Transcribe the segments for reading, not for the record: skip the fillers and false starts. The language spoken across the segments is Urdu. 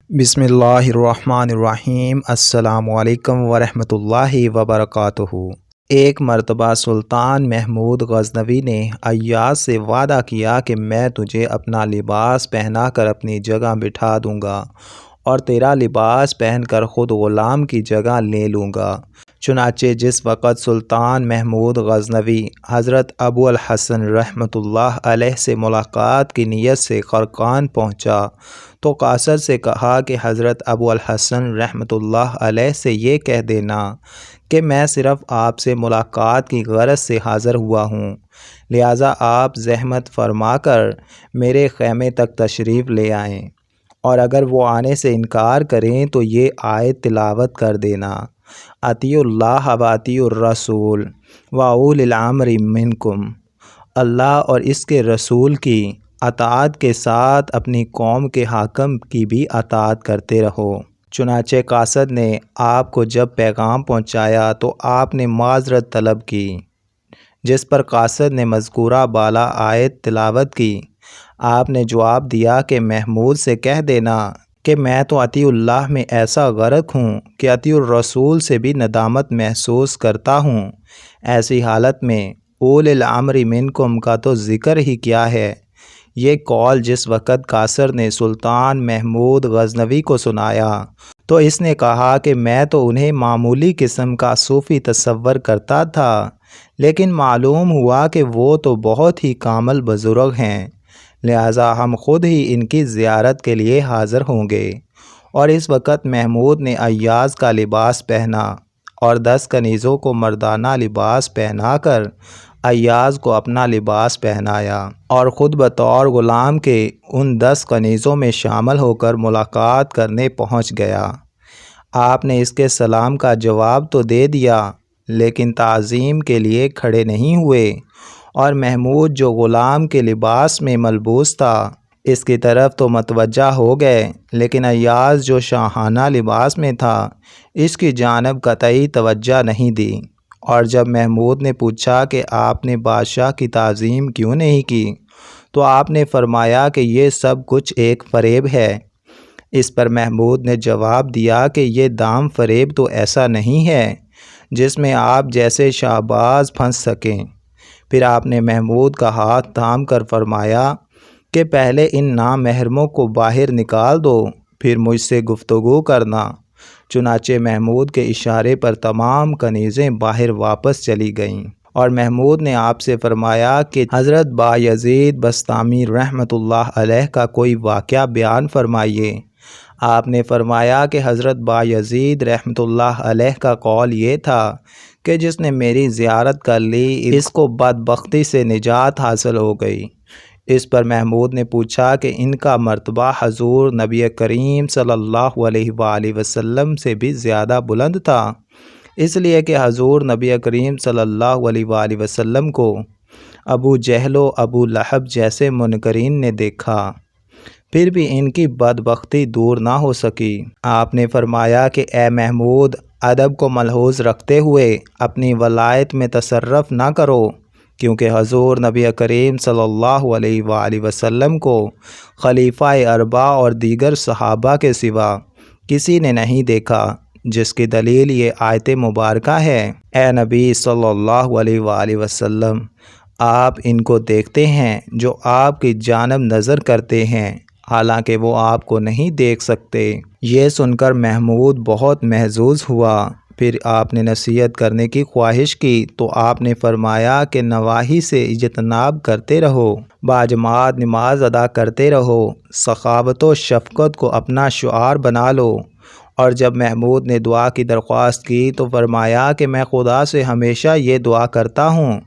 بسم اللہ الرحمن الرحیم۔ السلام علیکم ورحمۃ اللہ وبرکاتہ۔ ایک مرتبہ سلطان محمود غزنوی نے ایاز سے وعدہ کیا کہ میں تجھے اپنا لباس پہنا کر اپنی جگہ بٹھا دوں گا اور تیرا لباس پہن کر خود غلام کی جگہ لے لوں گا۔ چنانچہ جس وقت سلطان محمود غزنوی حضرت ابو الحسن رحمۃ اللہ علیہ سے ملاقات کی نیت سے خرقان پہنچا تو قاصد سے کہا کہ حضرت ابو الحسن رحمۃ اللہ علیہ سے یہ کہہ دینا کہ میں صرف آپ سے ملاقات کی غرض سے حاضر ہوا ہوں، لہٰذا آپ زحمت فرما کر میرے خیمے تک تشریف لے آئیں، اور اگر وہ آنے سے انکار کریں تو یہ آیت تلاوت کر دینا: اطیعوا اللہ و اطیعوا الرسول و اولی الامر منکم۔ اللہ اور اس کے رسول کی اطاعت کے ساتھ اپنی قوم کے حاکم کی بھی اطاعت کرتے رہو۔ چنانچہ قاصد نے آپ کو جب پیغام پہنچایا تو آپ نے معذرت طلب کی، جس پر قاصد نے مذکورہ بالا آیت تلاوت کی۔ آپ نے جواب دیا کہ محمود سے کہہ دینا کہ میں تو اطیع اللہ میں ایسا غرق ہوں کہ اطیع الرسول سے بھی ندامت محسوس کرتا ہوں۔ ایسی حالت میں اولی الامر منکم کا تو ذکر ہی کیا ہے۔ یہ قول جس وقت قاصد نے سلطان محمود غزنوی کو سنایا تو اس نے کہا کہ میں تو انہیں معمولی قسم کا صوفی تصور کرتا تھا، لیکن معلوم ہوا کہ وہ تو بہت ہی کامل بزرگ ہیں، لہٰذا ہم خود ہی ان کی زیارت کے لیے حاضر ہوں گے۔ اور اس وقت محمود نے ایاز کا لباس پہنا اور 10 کنیزوں کو مردانہ لباس پہنا کر ایاز کو اپنا لباس پہنایا اور خود بطور غلام کے ان 10 کنیزوں میں شامل ہو کر ملاقات کرنے پہنچ گیا۔ آپ نے اس کے سلام کا جواب تو دے دیا، لیکن تعظیم کے لیے کھڑے نہیں ہوئے، اور محمود جو غلام کے لباس میں ملبوس تھا اس کی طرف تو متوجہ ہو گئے، لیکن ایاز جو شاہانہ لباس میں تھا اس کی جانب قطعی توجہ نہیں دی۔ اور جب محمود نے پوچھا کہ آپ نے بادشاہ کی تعظیم کیوں نہیں کی تو آپ نے فرمایا کہ یہ سب کچھ ایک فریب ہے۔ اس پر محمود نے جواب دیا کہ یہ دام فریب تو ایسا نہیں ہے جس میں آپ جیسے شہباز پھنس سکیں۔ پھر آپ نے محمود کا ہاتھ تھام کر فرمایا کہ پہلے ان نامحرموں کو باہر نکال دو، پھر مجھ سے گفتگو کرنا۔ چنانچہ محمود کے اشارے پر تمام کنیزیں باہر واپس چلی گئیں، اور محمود نے آپ سے فرمایا کہ حضرت بایزید بسطامی رحمۃ اللہ علیہ کا کوئی واقعہ بیان فرمائیے۔ آپ نے فرمایا کہ حضرت بایزید رحمۃ اللہ علیہ کا قول یہ تھا کہ جس نے میری زیارت کر لی اس کو بدبختی سے نجات حاصل ہو گئی۔ اس پر محمود نے پوچھا کہ ان کا مرتبہ حضور نبی کریم صلی اللہ علیہ وآلہ وسلم سے بھی زیادہ بلند تھا، اس لیے کہ حضور نبی کریم صلی اللہ علیہ وآلہ وسلم کو ابو جہل و ابو لہب جیسے منکرین نے دیکھا، پھر بھی ان کی بدبختی دور نہ ہو سکی۔ آپ نے فرمایا کہ اے محمود، ادب کو ملحوظ رکھتے ہوئے اپنی ولایت میں تصرف نہ کرو، کیونکہ حضور نبی کریم صلی اللہ علیہ وآلہ وسلم کو خلیفہ اربعہ اور دیگر صحابہ کے سوا کسی نے نہیں دیکھا، جس کی دلیل یہ آیت مبارکہ ہے: اے نبی صلی اللہ علیہ وآلہ وسلم، آپ ان کو دیکھتے ہیں جو آپ کی جانب نظر کرتے ہیں، حالانکہ وہ آپ کو نہیں دیکھ سکتے۔ یہ سن کر محمود بہت محظوظ ہوا۔ پھر آپ نے نصیحت کرنے کی خواہش کی تو آپ نے فرمایا کہ نواحی سے اجتناب کرتے رہو، باجماعت نماز ادا کرتے رہو، سخاوت و شفقت کو اپنا شعار بنا لو۔ اور جب محمود نے دعا کی درخواست کی تو فرمایا کہ میں خدا سے ہمیشہ یہ دعا کرتا ہوں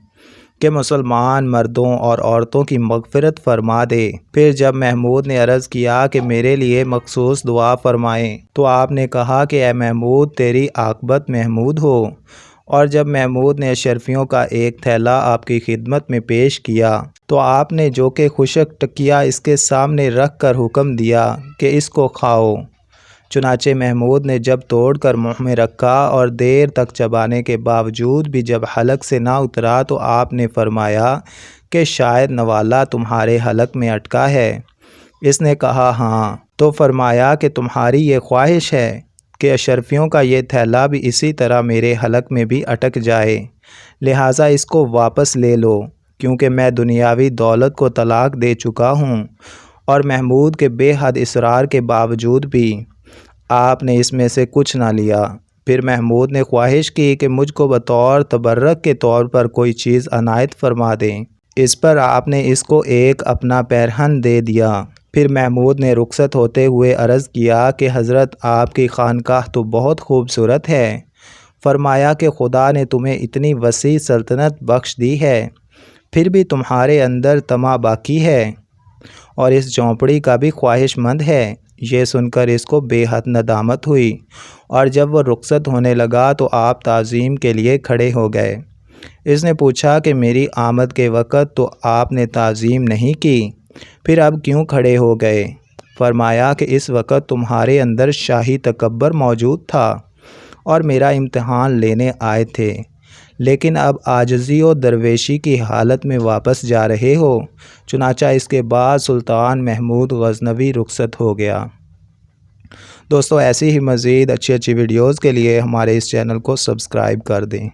کہ مسلمان مردوں اور عورتوں کی مغفرت فرما دے۔ پھر جب محمود نے عرض کیا کہ میرے لیے مخصوص دعا فرمائیں تو آپ نے کہا کہ اے محمود، تیری عاقبت محمود ہو۔ اور جب محمود نے اشرفیوں کا ایک تھیلا آپ کی خدمت میں پیش کیا تو آپ نے جو کہ خشک ٹکیا اس کے سامنے رکھ کر حکم دیا کہ اس کو کھاؤ۔ چنانچہ محمود نے جب توڑ کر منہ میں رکھا اور دیر تک چبانے کے باوجود بھی جب حلق سے نہ اترا تو آپ نے فرمایا کہ شاید نوالا تمہارے حلق میں اٹکا ہے۔ اس نے کہا ہاں۔ تو فرمایا کہ تمہاری یہ خواہش ہے کہ اشرفیوں کا یہ تھیلا بھی اسی طرح میرے حلق میں بھی اٹک جائے، لہٰذا اس کو واپس لے لو، کیونکہ میں دنیاوی دولت کو طلاق دے چکا ہوں۔ اور محمود کے بے حد اصرار کے باوجود بھی آپ نے اس میں سے کچھ نہ لیا۔ پھر محمود نے خواہش کی کہ مجھ کو بطور تبرک کے طور پر کوئی چیز عنایت فرما دیں۔ اس پر آپ نے اس کو ایک اپنا پیرہن دے دیا۔ پھر محمود نے رخصت ہوتے ہوئے عرض کیا کہ حضرت آپ کی خانقاہ تو بہت خوبصورت ہے۔ فرمایا کہ خدا نے تمہیں اتنی وسیع سلطنت بخش دی ہے، پھر بھی تمہارے اندر طمع باقی ہے اور اس جھونپڑی کا بھی خواہش مند ہے۔ یہ سن کر اس کو بے حد ندامت ہوئی، اور جب وہ رخصت ہونے لگا تو آپ تعظیم کے لیے کھڑے ہو گئے۔ اس نے پوچھا کہ میری آمد کے وقت تو آپ نے تعظیم نہیں کی، پھر اب کیوں کھڑے ہو گئے؟ فرمایا کہ اس وقت تمہارے اندر شاہی تکبر موجود تھا اور میرا امتحان لینے آئے تھے، لیکن اب عاجزی و درویشی کی حالت میں واپس جا رہے ہو۔ چنانچہ اس کے بعد سلطان محمود غزنوی رخصت ہو گیا۔ دوستو ایسی ہی مزید اچھی ویڈیوز کے لیے ہمارے اس چینل کو سبسکرائب کر دیں۔